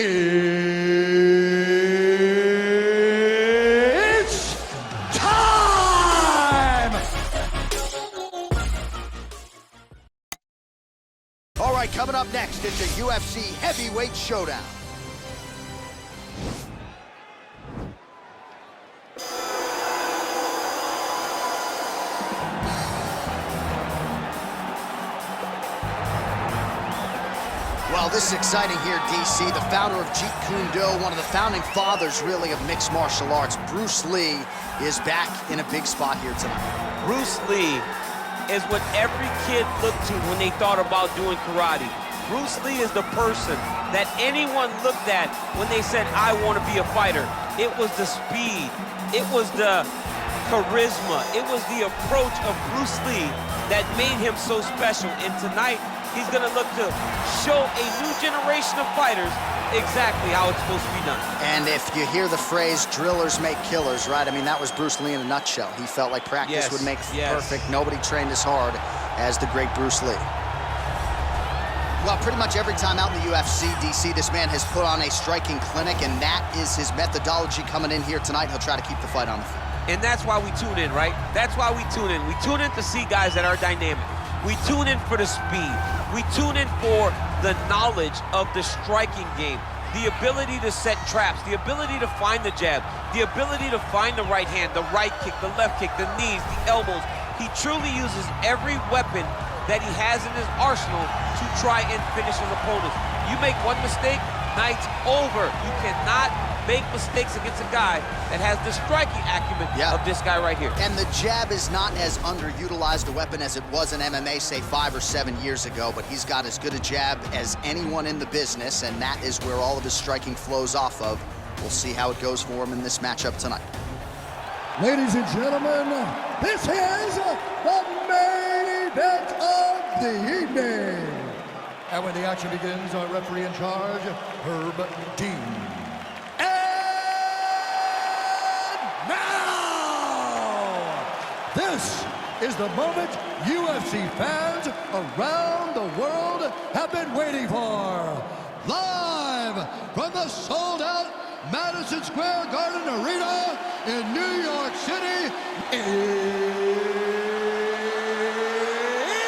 It's time! All right, coming up next, it's a UFC heavyweight showdown. Well, this is exciting here, DC. The founder of Jeet Kune Do, one of the founding fathers, really, of mixed martial arts, Bruce Lee, is back in a big spot here tonight. Bruce Lee is what every kid looked to when they thought about doing karate. Bruce Lee is the person that anyone looked at when they said, I want to be a fighter. It was the speed, it was the charisma, it was the approach of Bruce Lee that made him so special. And tonight, he's going to look to show a new generation of fighters exactly how it's supposed to be done. And if you hear the phrase, drillers make killers, right? I mean, that was Bruce Lee in a nutshell. He felt like practice would make perfect. Nobody trained as hard as the great Bruce Lee. Well, pretty much every time out in the UFC, DC, this man has put on a striking clinic, and that is his methodology coming in here tonight. He'll try to keep the fight on the feet. And that's why we tune in, right? That's why we tune in. We tune in to see guys that are dynamic. We tune in for the speed. We tune in for the knowledge of the striking game, the ability to set traps, the ability to find the jab, the ability to find the right hand, the right kick, the left kick, the knees, the elbows. He truly uses every weapon that he has in his arsenal to try and finish his opponents. You make one mistake, night's over. You cannot make mistakes against a guy that has the striking acumen of this guy right here. And the jab is not as underutilized a weapon as it was in MMA, say 5 or 7 years ago, but he's got as good a jab as anyone in the business, and that is where all of his striking flows off of. We'll see how it goes for him in this matchup tonight. Ladies and gentlemen, this is the main event of the evening. And when the action begins, our referee in charge, Herb Dean. And now, this is the moment UFC fans around the world have been waiting for. Live from the sold-out Madison Square Garden Arena in New York City,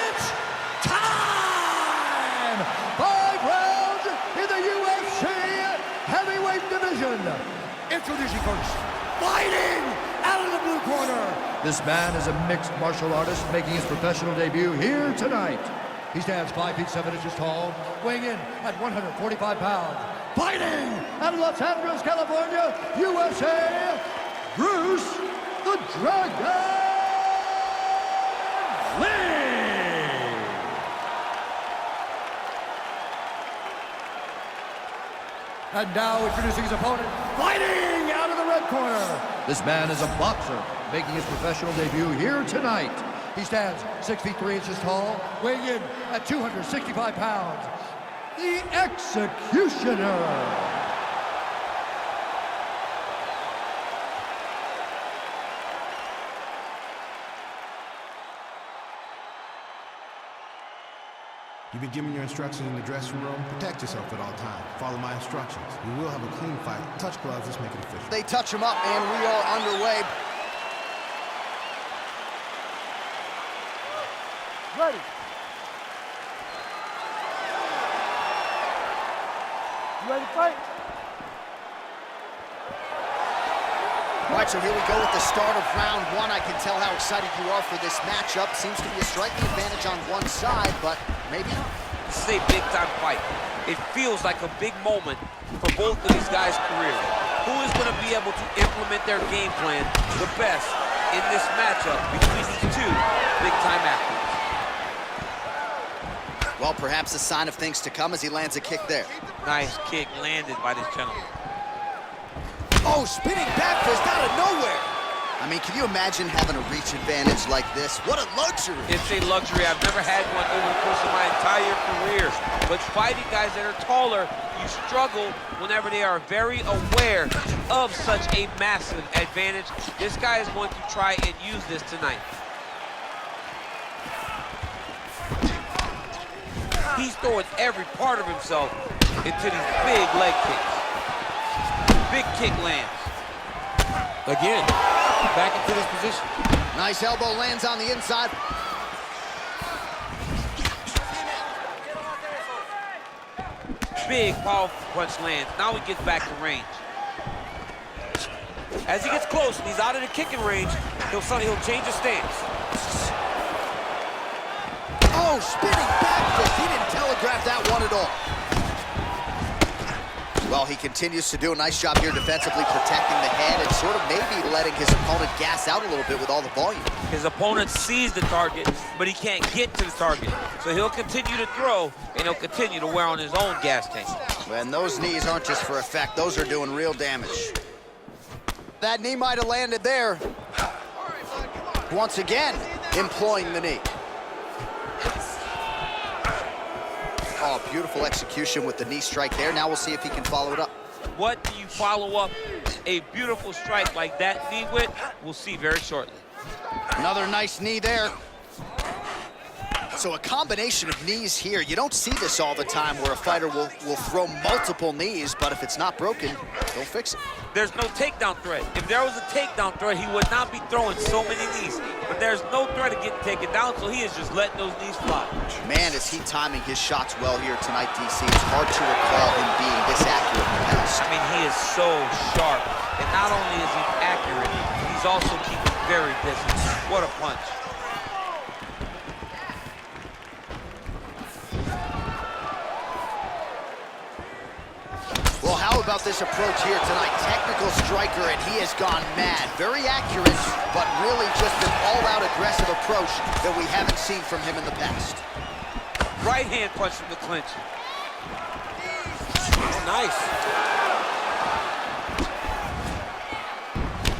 it's time! 5 rounds in the UFC heavyweight division. Introducing first, fighting out of the blue corner. This man is a mixed martial artist making his professional debut here tonight. He stands 5 feet 7 inches tall, weighing in at 145 pounds. Fighting out of Los Angeles, California, USA, Bruce the Dragon Lee. And now introducing his opponent, fighting out of the red corner. This man is a boxer making his professional debut here tonight. He stands 6 feet 3 inches tall, weighing in at 265 pounds. The Executioner. You've been given your instructions in the dressing room. Protect yourself at all times. Follow my instructions. We will have a clean fight. Touch gloves, let's make it official. They touch him up, and we are underway. Ready. You ready to fight? All right, so here we go with the start of round 1. I can tell how excited you are for this matchup. Seems to be a striking advantage on one side, but maybe not. This is a big-time fight. It feels like a big moment for both of these guys' careers. Who is going to be able to implement their game plan the best in this matchup between these two big-time athletes? Well, perhaps a sign of things to come as he lands a kick there. Nice kick landed by this gentleman. Oh, spinning back fist out of nowhere. I mean, can you imagine having a reach advantage like this? What a luxury. It's a luxury. I've never had one over the course of my entire career. But fighting guys that are taller, you struggle whenever they are very aware of such a massive advantage. This guy is going to try and use this tonight. He's throwing every part of himself into these big leg kicks. Big kick lands. Again, back into this position. Nice elbow lands on the inside. Big, powerful punch lands. Now he gets back to range. As he gets close and he's out of the kicking range, he'll change his stance. Oh, spinning back fist. He didn't telegraph that one at all. Well, he continues to do a nice job here defensively protecting the head and sort of maybe letting his opponent gas out a little bit with all the volume. His opponent sees the target, but he can't get to the target. So he'll continue to throw, and he'll continue to wear on his own gas tank. And those knees aren't just for effect. Those are doing real damage. That knee might have landed there. Once again, employing the knee. Oh, beautiful execution with the knee strike there. Now we'll see if he can follow it up. What do you follow up a beautiful strike like that knee with? We'll see very shortly. Another nice knee there. So a combination of knees here. You don't see this all the time where a fighter will throw multiple knees, but if it's not broken, they'll fix it. There's no takedown threat. If there was a takedown threat, he would not be throwing so many knees. But there's no threat of getting taken down, so he is just letting those knees fly. Man, is he timing his shots well here tonight, DC. It's hard to recall him being this accurate in the past. I mean, he is so sharp. And not only is he accurate, he's also keeping very busy. What a punch. Well, how about this approach here tonight? Technical striker, and he has gone mad. Very accurate, but really just an all-out aggressive approach that we haven't seen from him in the past. Right hand punch from the clinch. Nice.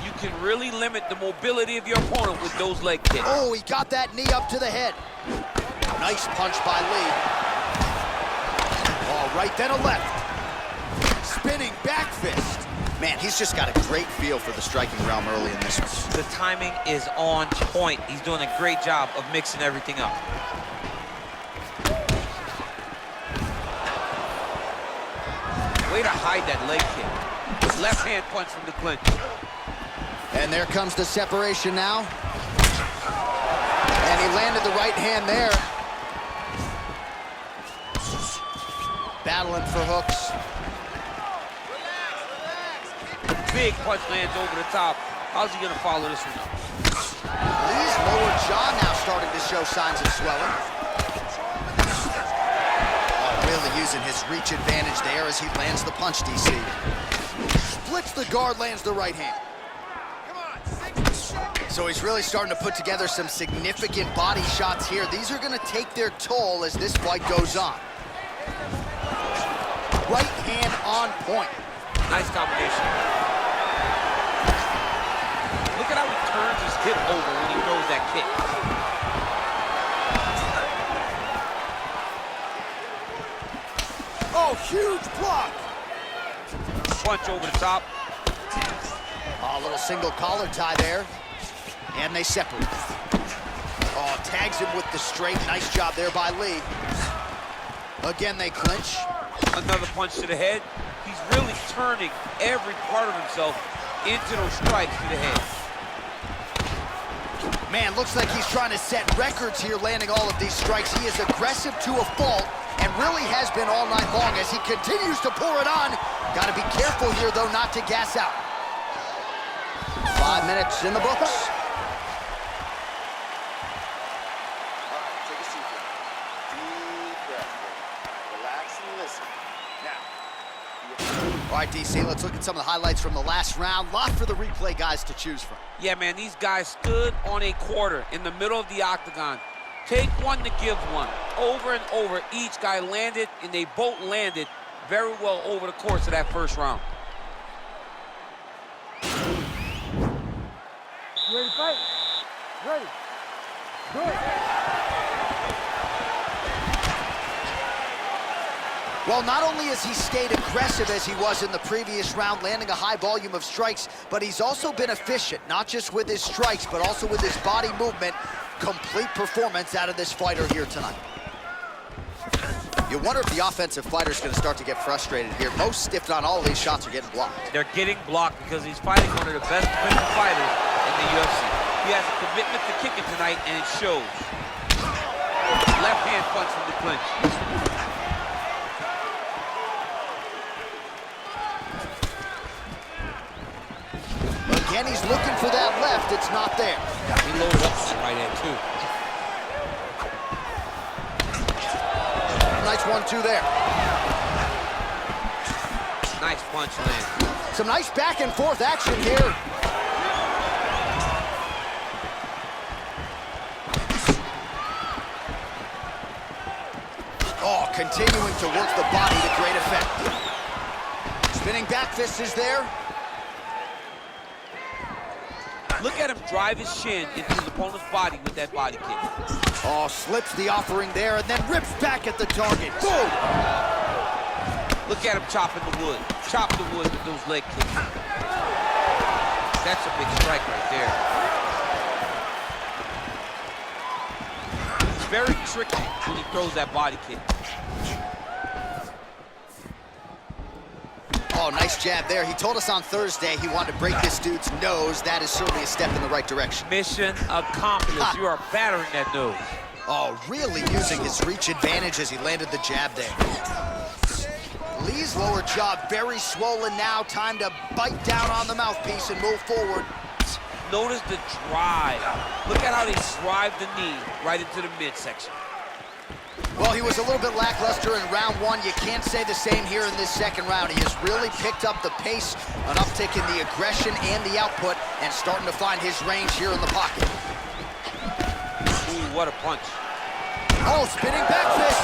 You can really limit the mobility of your opponent with those leg kicks. Oh, he got that knee up to the head. Nice punch by Lee. Oh, right then a left. Spinning back fist. Man, he's just got a great feel for the striking realm early in this one. The timing is on point. He's doing a great job of mixing everything up. Way to hide that leg kick. Left hand punch from the clinch. And there comes the separation now. And he landed the right hand there. Battling for hooks. Big punch lands over the top. How's he gonna follow this one up? Lee's lower jaw now starting to show signs of swelling. Oh, really using his reach advantage there as he lands the punch, DC. Splits the guard, lands the right hand. So he's really starting to put together some significant body shots here. These are gonna take their toll as this fight goes on. Right hand on point. Nice combination. Look at how he turns his hip over when he throws that kick. Oh, huge block. Punch over the top. Oh, a little single collar tie there. And they separate. Oh, tags him with the straight. Nice job there by Lee. Again, they clinch. Another punch to the head. He's really turning every part of himself into those strikes to the head. Man, looks like he's trying to set records here, landing all of these strikes. He is aggressive to a fault and really has been all night long as he continues to pour it on. Got to be careful here, though, not to gas out. 5 minutes in the books. All right, DC, let's look at some of the highlights from the last round. Lot for the replay guys to choose from. Yeah, man, these guys stood on a quarter in the middle of the octagon. Take one to give one. Over and over, each guy landed, and they both landed very well over the course of that first round. Ready to fight? Ready. Good. Well, not only has he stayed aggressive as he was in the previous round, landing a high volume of strikes, but he's also been efficient, not just with his strikes, but also with his body movement. Complete performance out of this fighter here tonight. You wonder if the offensive fighter is going to start to get frustrated here. Most, if not all, of these shots are getting blocked. They're getting blocked because he's fighting one of the best defensive fighters in the UFC. He has a commitment to kicking tonight, and it shows. Left hand punch from the clinch. Again, he's looking for that left. It's not there. He loaded up that right hand, too. Nice 1-2 there. Nice punch land. Some nice back and forth action here. Oh, continuing to work the body to great effect. Spinning back fist is there. Look at him drive his shin into his opponent's body with that body kick. Oh, slips the offering there and then rips back at the target. Boom! Look at him chopping the wood. Chop the wood with those leg kicks. That's a big strike right there. It's very tricky when he throws that body kick. Oh, nice jab there. He told us on Thursday he wanted to break this dude's nose. That is certainly a step in the right direction. Mission accomplished. You are battering that nose. Oh, really using his reach advantage as he landed the jab there. Lee's lower jaw very swollen now. Time to bite down on the mouthpiece and move forward. Notice the drive. Look at how they drive the knee right into the midsection. Well, he was a little bit lackluster in round one. You can't say the same here in this second round. He has really picked up the pace, an uptick in the aggression and the output, and starting to find his range here in the pocket. Ooh, what a punch. Oh, spinning back fist.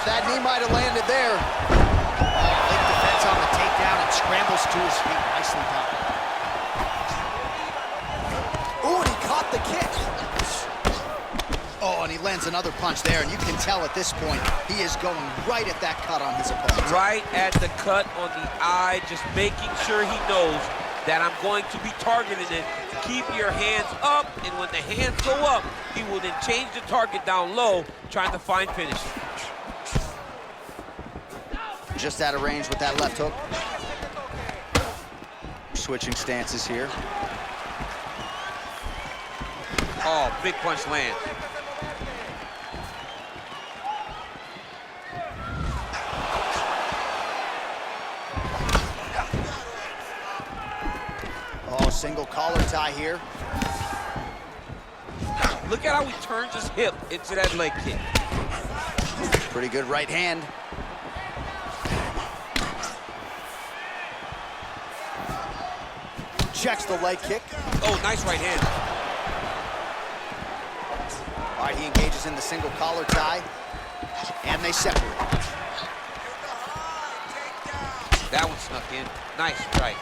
That knee might have landed there. Oh, big defense on the takedown and scrambles to his feet. Nicely done. Ooh, and he caught the kick. Oh, and he lands another punch there, and you can tell at this point, he is going right at that cut on his opponent. Right at the cut on the eye, just making sure he knows that I'm going to be targeting it. Keep your hands up, and when the hands go up, he will then change the target down low, trying to find finish. Just out of range with that left hook. Switching stances here. Oh, big punch lands. Oh, single collar tie here. Look at how he turns his hip into that leg kick. Pretty good right hand. Checks the leg kick. Oh, nice right hand. All right, he engages in the single collar tie, and they separate. That one snuck in. Nice strike.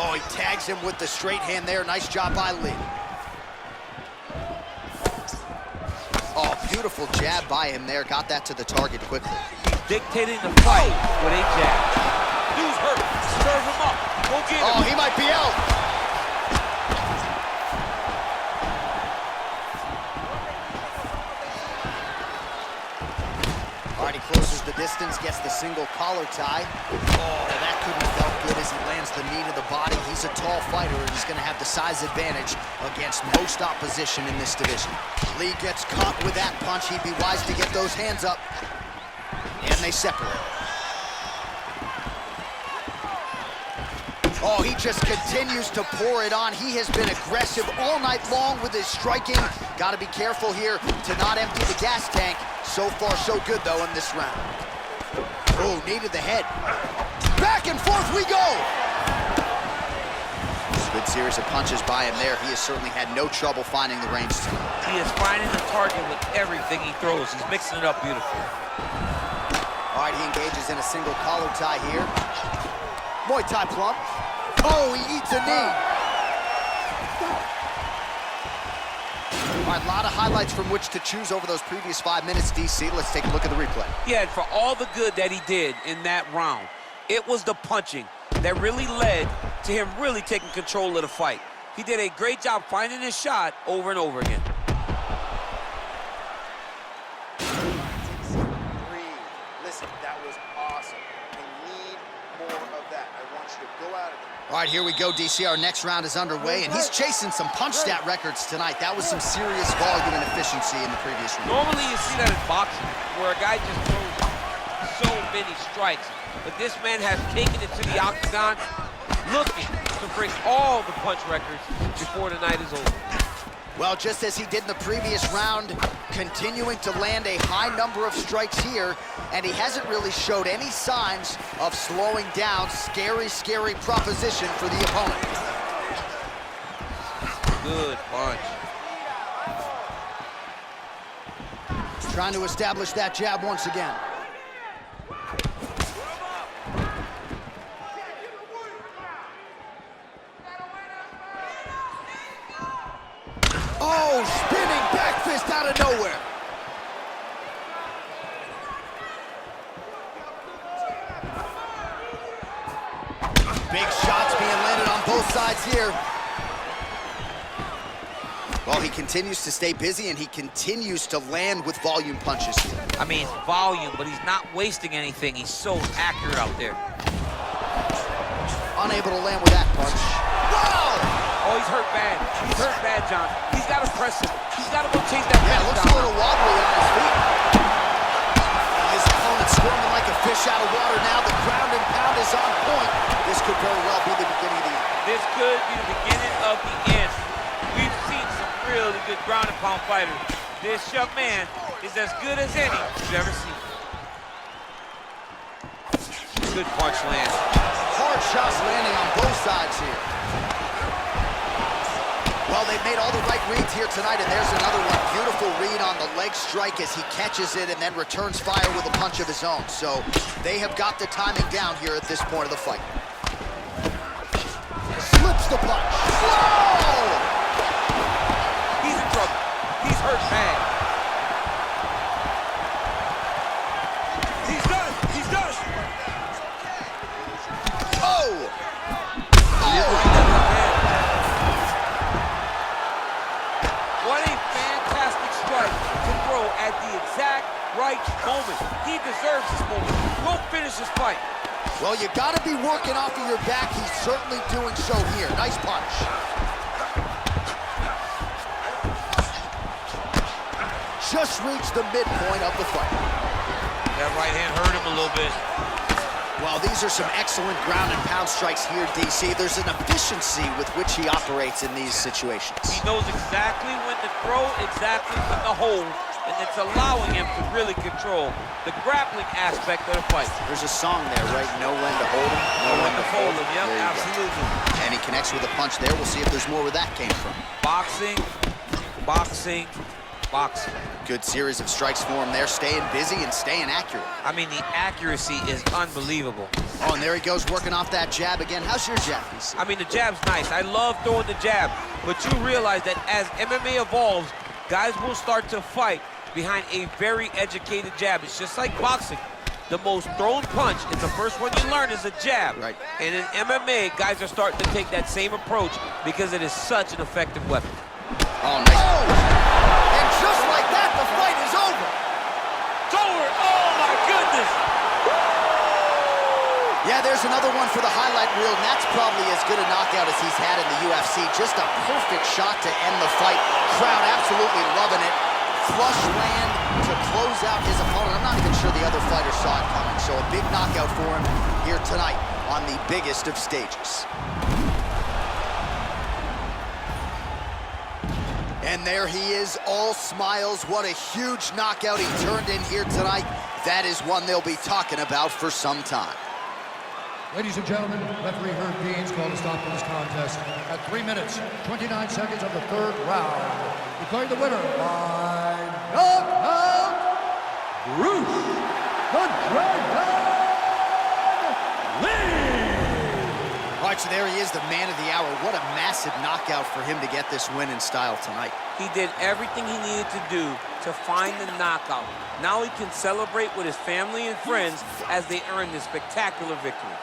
Oh, he tags him with the straight hand there. Nice job by Lee. Oh, beautiful jab by him there. Got that to the target quickly. Dictating the fight with a jab. Dude's hurt. Serve him up. Go get him. Oh, he might be out. All right, he closes the distance, gets the single collar tie. Oh, that couldn't have felt good as he lands the knee to the body. He's a tall fighter, and he's going to have the size advantage against most opposition in this division. Lee gets caught with that punch. He'd be wise to get those hands up. And they separate. Oh, he just continues to pour it on. He has been aggressive all night long with his striking. Got to be careful here to not empty the gas tank. So far, so good, though, in this round. Oh, knee to the head. Back and forth we go! Good series of punches by him there. He has certainly had no trouble finding the range tonight. He is finding the target with everything he throws. He's mixing it up beautifully. All right, he engages in a single collar tie here. Muay Thai plump. Oh, he eats a knee. All right, a lot of highlights from which to choose over those previous 5 minutes, DC. Let's take a look at the replay. Yeah, and for all the good that he did in that round, it was the punching that really led to him really taking control of the fight. He did a great job finding his shot over and over again. Breathe. Listen, that was awesome. We need more of that. I want you to go out of there. All right, here we go, DC. Our next round is underway, and he's chasing some punch stat records tonight. That was some serious volume and efficiency in the previous round. Normally you see that in boxing, where a guy just throws so many strikes. But this man has taken it to the octagon, looking to break all the punch records before the night is over. Well, just as he did in the previous round, continuing to land a high number of strikes here, and he hasn't really showed any signs of slowing down. Scary, scary proposition for the opponent. Good punch. Trying to establish that jab once again. Oh, spinning back fist out of nowhere. Big shots being landed on both sides here. Well, he continues to stay busy, and he continues to land with volume punches here. I mean, volume, but he's not wasting anything. He's so accurate out there. Unable to land with that punch. Wow! Oh, he's hurt bad. He's hurt bad, John. He's got to press him. He's got to go chase that Yeah, man looks down. a little wobbly on his feet. His opponent squirming like a fish out of water now. The ground and pound is on point. This could very well be the beginning of the end. This could be the beginning of the end. We've seen some really good ground and pound fighters. This young man is as good as any you've ever seen. Good punch land. Hard shots landing on both sides here. Well, they've made all the right reads here tonight, and there's another one. Beautiful read on the leg strike as he catches it and then returns fire with a punch of his own. So they have got the timing down here at this point of the fight. Slips the punch. Whoa! He's in trouble. He's hurt bad. He's done. He's done. Oh! What a fantastic strike to throw at the exact right moment. He deserves this moment. Go finish this fight. Well, you got to be working off of your back. He's certainly doing so here. Nice punch. Just reached the midpoint of the fight. That right hand hurt him a little bit. Well, these are some excellent ground and pound strikes here, DC. There's an efficiency with which he operates in these situations. He knows exactly when to throw, exactly when to hold, and it's allowing him to really control the grappling aspect of the fight. There's a song there, right? Know when to hold him, know when to fold him. Yep, There you go. absolutely. And he connects with a punch there. We'll see if there's more where that came from. Boxing, boxing, boxing. Good series of strikes for him there, staying busy and staying accurate. I mean, the accuracy is unbelievable. Oh, and there he goes, working off that jab again. How's your jab, DC? I mean, the jab's nice. I love throwing the jab, but you realize that as MMA evolves, guys will start to fight behind a very educated jab. It's just like boxing. The most thrown punch is the first one you learn is a jab. Right. And in MMA, guys are starting to take that same approach because it is such an effective weapon. Oh, nice. Oh! And just like that, the fight is over. It's over. Oh, my goodness. Yeah, there's another one for the highlight reel, and that's probably as good a knockout as he's had in the UFC. Just a perfect shot to end the fight. Crowd absolutely loving it. Flush land to close out his opponent. I'm not even sure the other fighter saw it coming, so a big knockout for him here tonight on the biggest of stages. And there he is, all smiles. What a huge knockout he turned in here tonight. That is one they'll be talking about for some time. Ladies and gentlemen, referee Herb Dean's called a stop to this contest at 3 minutes, 29 seconds of the third round. Declaring the winner by knockout, Bruce the Dragon Lee! All right, so there he is, the man of the hour. What a massive knockout for him to get this win in style tonight. He did everything he needed to do to find the knockout. Now he can celebrate with his family and friends as they earn this spectacular victory.